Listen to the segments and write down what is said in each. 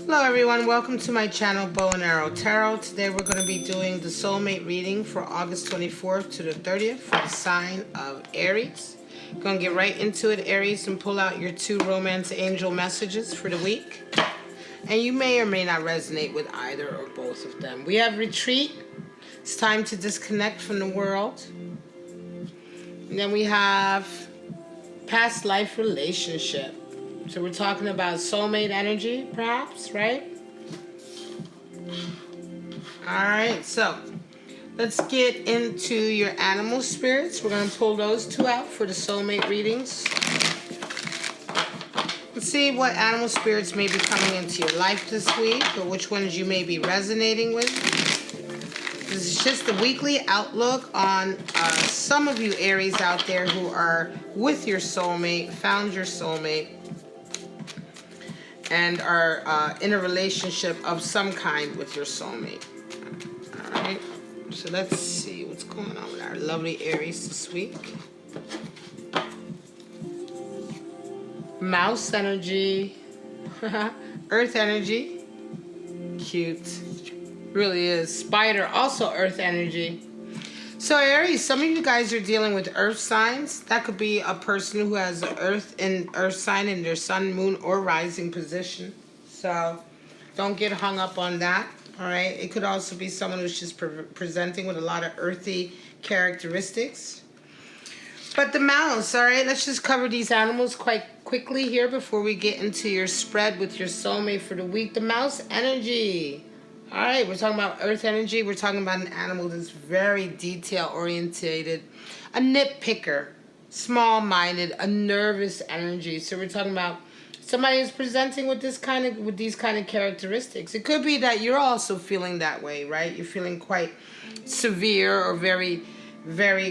Hello everyone, welcome to my channel Bow and Arrow Tarot. Today we're going to be doing the soulmate reading for August 24th to the 30th for the sign of Aries. Going to get right into it, Aries, and pull out your 2 romance angel messages for the week. And you may or may not resonate with either or both of them. We have retreat. It's time to disconnect from the world. And then we have past life relationship. So we're talking about soulmate energy, perhaps, right? Alright, so let's get into your animal spirits. We're going to pull those 2 out for the soulmate readings. Let's see what animal spirits may be coming into your life this week, or which ones you may be resonating with. This is just the weekly outlook on some of you Aries out there who are with your soulmate, found your soulmate, and are in a relationship of some kind with your soulmate. Alright, so let's see what's going on with our lovely Aries this week. Mouse energy, earth energy, cute, really is. Spider, also earth energy. So Aries, some of you guys are dealing with earth signs. That could be a person who has earth sign in their sun, moon, or rising position. So don't get hung up on that. All right. It could also be someone who's just presenting with a lot of earthy characteristics. But the mouse, all right, let's just cover these animals quite quickly here before we get into your spread with your soulmate for the week. The mouse energy. All right, we're talking about earth energy. We're talking about an animal that's very detail-orientated, a nitpicker, small-minded, a nervous energy. So we're talking about somebody who's presenting with these kind of characteristics. It could be that you're also feeling that way, right? You're feeling quite severe or very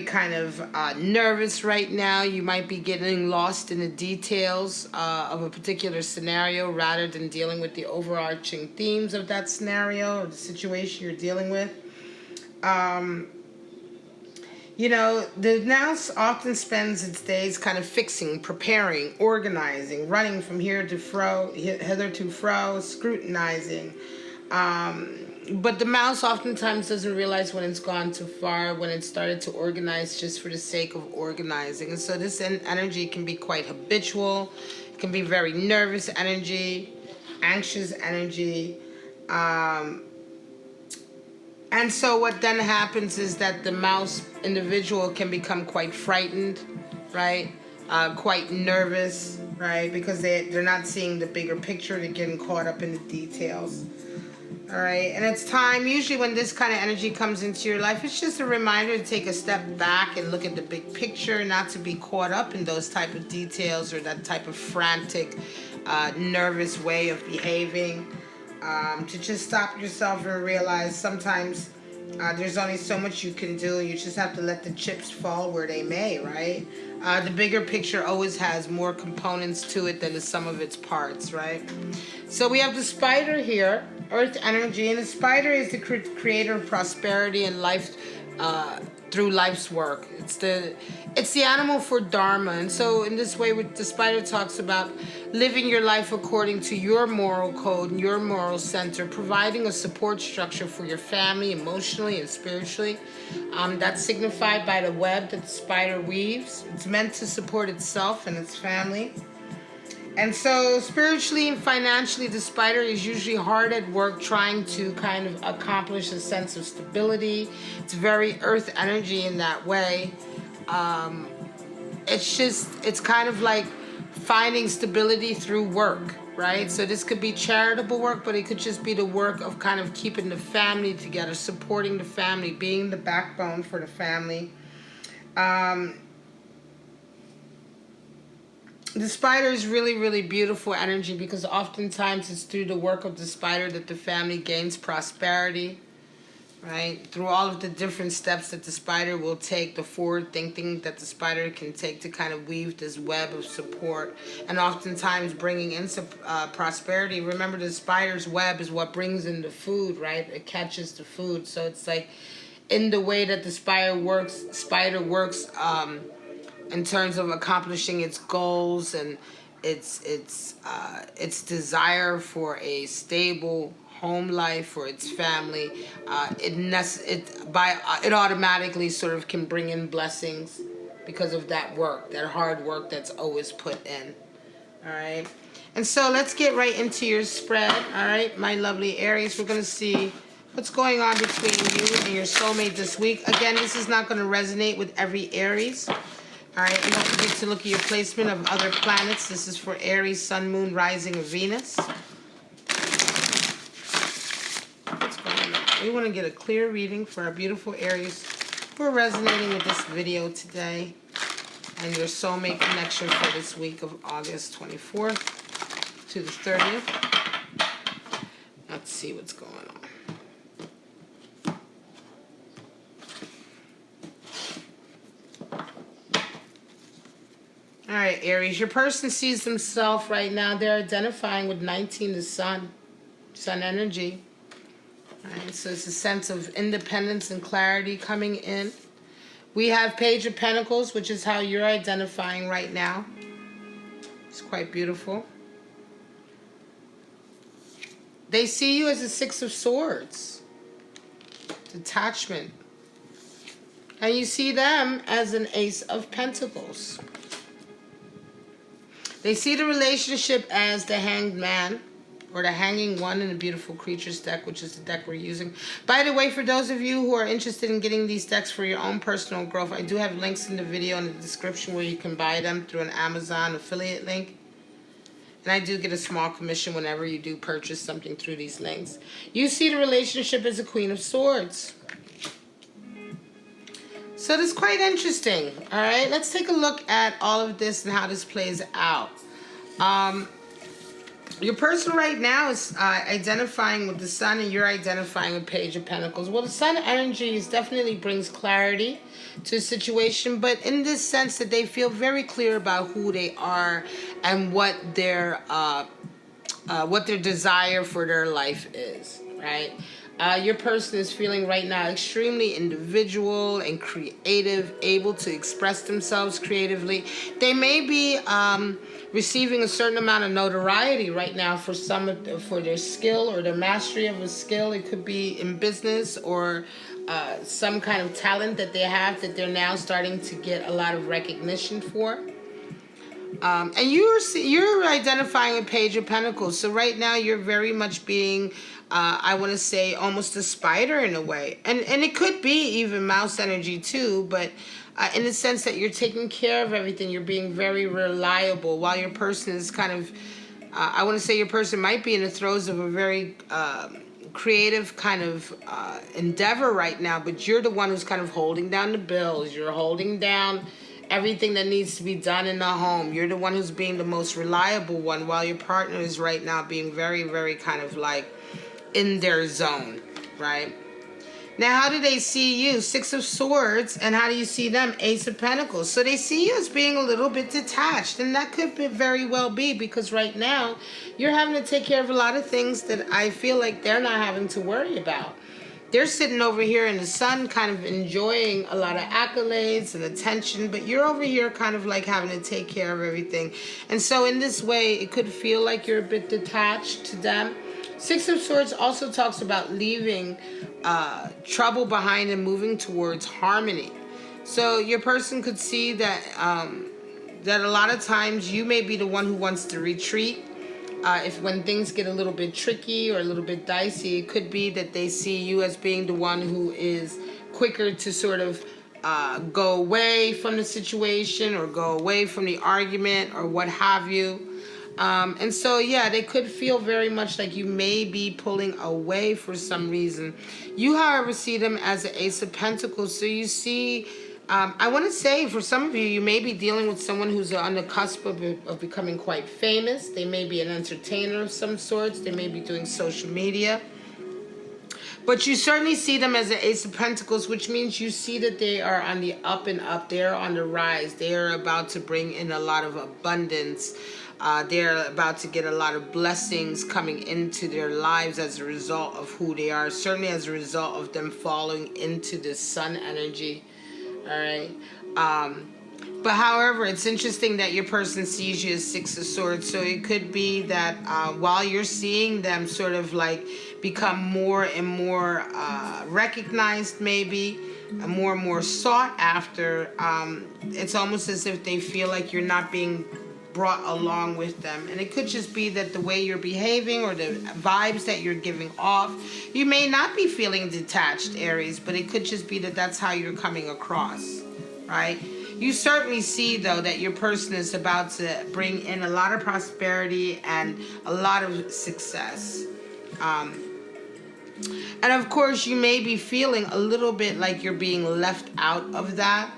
kind of nervous right now. You might be getting lost in the details of a particular scenario rather than dealing with the overarching themes of that scenario or the situation you're dealing with. You know, the mouse often spends its days kind of fixing, preparing, organizing, running from here to hither to fro, scrutinizing. But the mouse oftentimes doesn't realize when it's gone too far, when it started to organize just for the sake of organizing. And so this energy can be quite habitual. It can be very nervous energy, anxious energy. And so what then happens is that the mouse individual can become quite frightened, right? Quite nervous, right? Because they're not seeing the bigger picture. They're getting caught up in the details. All right, and it's time, usually when this kind of energy comes into your life, it's just a reminder to take a step back and look at the big picture, not to be caught up in those type of details or that type of frantic, nervous way of behaving. To just stop yourself and realize sometimes there's only so much you can do. You just have to let the chips fall where they may, right? The bigger picture always has more components to it than the sum of its parts, right? So we have the spider here, earth energy, and the spider is the creator of prosperity and life through life's work. It's the animal for dharma. And so in this way, the spider talks about living your life according to your moral code and your moral center, providing a support structure for your family emotionally and spiritually. That's signified by the web that the spider weaves. It's meant to support itself and its family. And so spiritually and financially, the spider is usually hard at work trying to kind of accomplish a sense of stability. It's very earth energy in that way. It's kind of like finding stability through work, right? So this could be charitable work, but it could just be the work of kind of keeping the family together, supporting the family, being the backbone for the family. The spider is really, really beautiful energy because oftentimes it's through the work of the spider that the family gains prosperity, right? Through all of the different steps that the spider will take, the forward thinking that the spider can take to kind of weave this web of support and oftentimes bringing in prosperity. Remember, the spider's web is what brings in the food, right? It catches the food. So it's like in the way that the spider works in terms of accomplishing its goals and its desire for a stable home life for its family. It automatically sort of can bring in blessings because of that work, that hard work that's always put in. All right. And so let's get right into your spread. All right, my lovely Aries. We're going to see what's going on between you and your soulmate this week. Again, this is not going to resonate with every Aries. All right, and don't forget to look at your placement of other planets. This is for Aries, Sun, Moon, Rising, and Venus. What's going on? We want to get a clear reading for our beautiful Aries who are resonating with this video today and your soulmate connection for this week of August 24th to the 30th. Let's see what's going on. All right, Aries, your person sees themselves right now. They're identifying with 19, the sun energy. All right, so it's a sense of independence and clarity coming in. We have Page of Pentacles, which is how you're identifying right now. It's quite beautiful. They see you as a Six of Swords. Detachment. And you see them as an Ace of Pentacles. They see the relationship as the Hanged Man, or the Hanging One in the Beautiful Creatures deck, which is the deck we're using. By the way, for those of you who are interested in getting these decks for your own personal growth, I do have links in the video in the description where you can buy them through an Amazon affiliate link. And I do get a small commission whenever you do purchase something through these links. You see the relationship as a Queen of Swords. So this is quite interesting. All right, let's take a look at all of this and how this plays out. Your person right now is identifying with the Sun, and you're identifying with Page of Pentacles. Well, the Sun energy definitely brings clarity to a situation, but in this sense that they feel very clear about who they are and what their desire for their life is, right? Your person is feeling right now extremely individual and creative, able to express themselves creatively. They may be receiving a certain amount of notoriety right now for for their skill or their mastery of a skill. It could be in business or some kind of talent that they have that they're now starting to get a lot of recognition for. And you're identifying a Page of Pentacles. So right now you're very much being, I want to say, almost a spider in a way. And it could be even mouse energy too, but in the sense that you're taking care of everything. You're being very reliable while your person is kind of, I want to say your person might be in the throes of a very creative kind of endeavor right now, but you're the one who's kind of holding down the bills. You're holding down everything that needs to be done in the home. You're the one who's being the most reliable one, while your partner is right now being very, very kind of like in their zone, right? Now, how do they see you? Six of Swords. And how do you see them? Ace of Pentacles. So they see you as being a little bit detached. And that could very well be because right now you're having to take care of a lot of things that I feel like they're not having to worry about. They're sitting over here in the sun kind of enjoying a lot of accolades and attention, but you're over here kind of like having to take care of everything. And so in this way, it could feel like you're a bit detached to them. Six of Swords also talks about leaving trouble behind and moving towards harmony. So your person could see that that a lot of times you may be the one who wants to retreat. When things get a little bit tricky or a little bit dicey, it could be that they see you as being the one who is quicker to sort of go away from the situation or go away from the argument or what have you. And so, yeah, they could feel very much like you may be pulling away for some reason. You, however, see them as an Ace of Pentacles. So you see, I want to say for some of you, you may be dealing with someone who's on the cusp of becoming quite famous. They may be an entertainer of some sorts. They may be doing social media. But you certainly see them as an Ace of Pentacles, which means you see that they are on the up and up. They are on the rise. They are about to bring in a lot of abundance. They're about to get a lot of blessings coming into their lives as a result of who they are. Certainly as a result of them falling into the sun energy. All right. But however, it's interesting that your person sees you as Six of Swords. So it could be that while you're seeing them sort of like become more and more recognized, maybe, and more sought after, it's almost as if they feel like you're not being brought along with them. And it could just be that the way you're behaving or the vibes that you're giving off, you may not be feeling detached, Aries, but it could just be that that's how you're coming across, right? You certainly see, though, that your person is about to bring in a lot of prosperity and a lot of success. And of course, you may be feeling a little bit like you're being left out of that.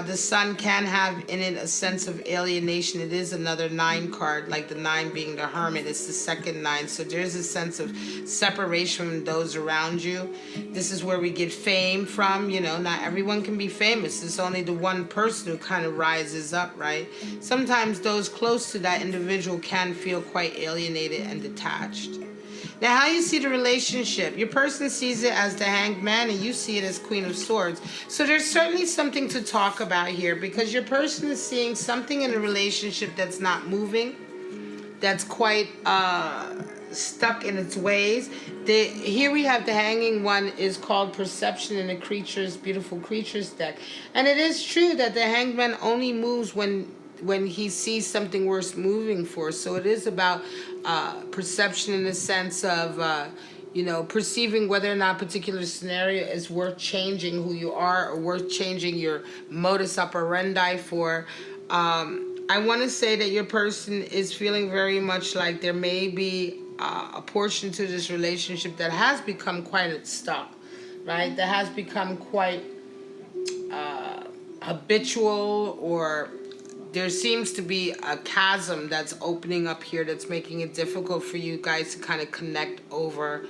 The Sun can have in it a sense of alienation. It is another 9 card, like the 9 being the Hermit. It's the second 9. So there's a sense of separation from those around you. This is where we get fame from. You know, not everyone can be famous. It's only the one person who kind of rises up, right? Sometimes those close to that individual can feel quite alienated and detached. Now, how you see the relationship? Your person sees it as the Hanged Man, and you see it as Queen of Swords. So there's certainly something to talk about here, because your person is seeing something in a relationship that's not moving, that's quite stuck in its ways. Here we have the Hanging One is called Perception in the Creatures, Beautiful Creatures deck. And it is true that the Hanged Man only moves when he sees something worth moving for. So it is about perception in the sense of, you know, perceiving whether or not a particular scenario is worth changing who you are or worth changing your modus operandi for. I want to say that your person is feeling very much like there may be a portion to this relationship that has become quite stuck, right? That has become quite habitual, or there seems to be a chasm that's opening up here that's making it difficult for you guys to kind of connect over.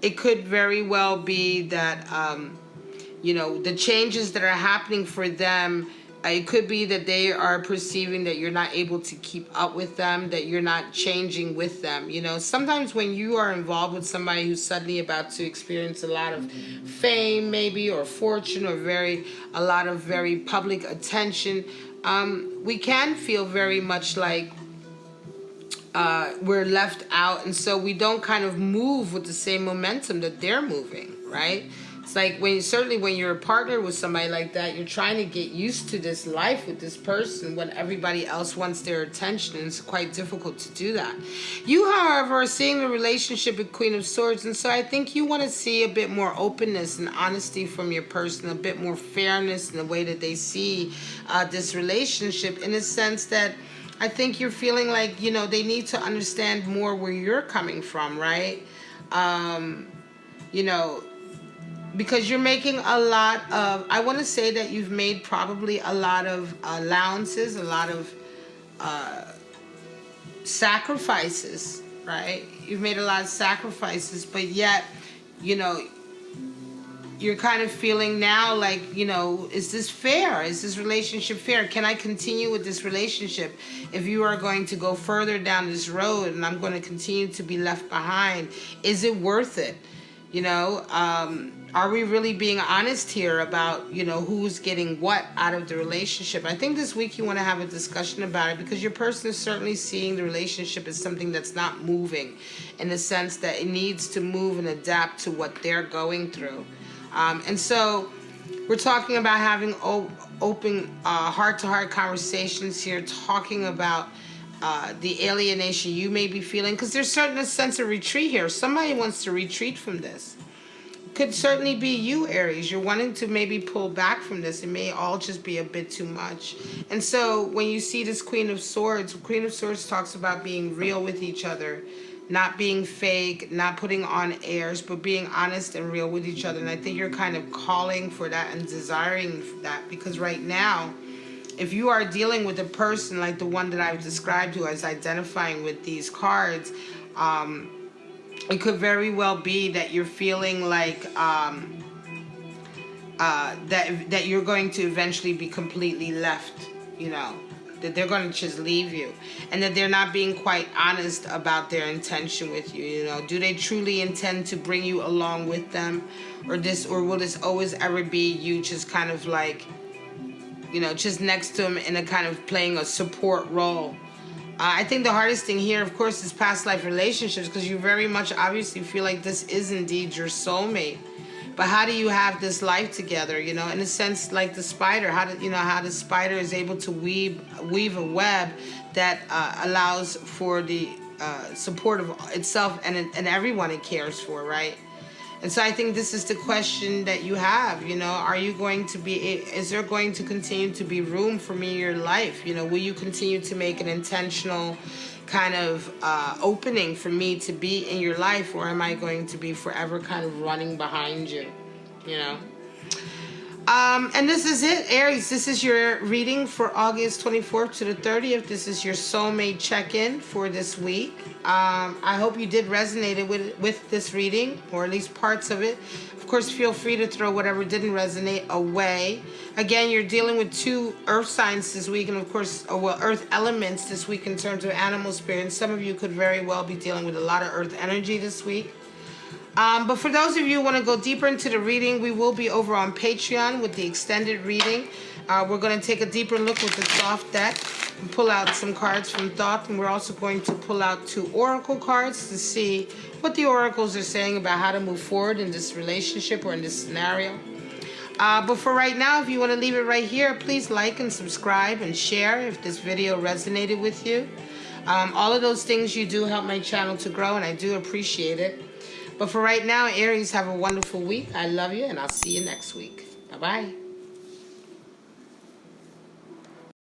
It could very well be that, you know, the changes that are happening for them, it could be that they are perceiving that you're not able to keep up with them, that you're not changing with them. You know, sometimes when you are involved with somebody who's suddenly about to experience a lot of fame, maybe, or fortune, or a lot of very public attention, we can feel very much like we're left out, and so we don't kind of move with the same momentum that they're moving, right? It's like certainly when you're a partner with somebody like that, you're trying to get used to this life with this person when everybody else wants their attention, and it's quite difficult to do that. You, however, are seeing the relationship with Queen of Swords, and so I think you want to see a bit more openness and honesty from your person, a bit more fairness in the way that they see this relationship, in a sense that I think you're feeling like, you know, they need to understand more where you're coming from, right? You know, because you're making a lot of, I want to say that you've made probably a lot of allowances, a lot of sacrifices, right? You've made a lot of sacrifices, but yet, you know, you're kind of feeling now like, you know, is this fair? Is this relationship fair? Can I continue with this relationship if you are going to go further down this road and I'm going to continue to be left behind? Is it worth it? You know, are we really being honest here about, you know, who's getting what out of the relationship? I think this week you want to have a discussion about it, because your person is certainly seeing the relationship as something that's not moving, in the sense that it needs to move and adapt to what they're going through. And so we're talking about having open heart-to-heart conversations here, talking about the alienation you may be feeling, because there's certainly a sense of retreat here. Somebody wants to retreat from this. Could certainly be you, Aries. You're wanting to maybe pull back from this. It may all just be a bit too much. And so when you see this Queen of Swords talks about being real with each other, not being fake, not putting on airs, but being honest and real with each other. And I think you're kind of calling for that and desiring that, because right now, if you are dealing with a person like the one that I've described, who is identifying with these cards, it could very well be that you're feeling like that you're going to eventually be completely left, you know, that they're going to just leave you, and that they're not being quite honest about their intention with you. You know, do they truly intend to bring you along with them, or will this always ever be you just kind of like you know, just next to him in a kind of playing a support role. I think the hardest thing here, of course, is past life relationships, because you very much obviously feel like this is indeed your soulmate. But how do you have this life together? You know, in a sense, like the spider. How the spider is able to weave a web that allows for the support of itself and everyone it cares for, right? And so I think this is the question that you have, you know, are you going to be, is there going to continue to be room for me in your life? You know, will you continue to make an intentional kind of opening for me to be in your life, or am I going to be forever kind of running behind you, you know? And this is it, Aries. This is your reading for August 24th to the 30th. This is your soulmate check-in for this week. I hope you did resonate with this reading, or at least parts of it. Of course, feel free to throw whatever didn't resonate away. Again, you're dealing with 2 earth signs this week, and of course, well, earth elements this week in terms of animal spirit. And some of you could very well be dealing with a lot of earth energy this week. But for those of you who want to go deeper into the reading, we will be over on Patreon with the extended reading. We're going to take a deeper look with the Thoth deck and pull out some cards from Thoth. And we're also going to pull out 2 oracle cards to see what the oracles are saying about how to move forward in this relationship or in this scenario. But for right now, if you want to leave it right here, please like and subscribe and share if this video resonated with you. All of those things you do help my channel to grow, and I do appreciate it. But for right now, Aries, have a wonderful week. I love you, and I'll see you next week. Bye-bye.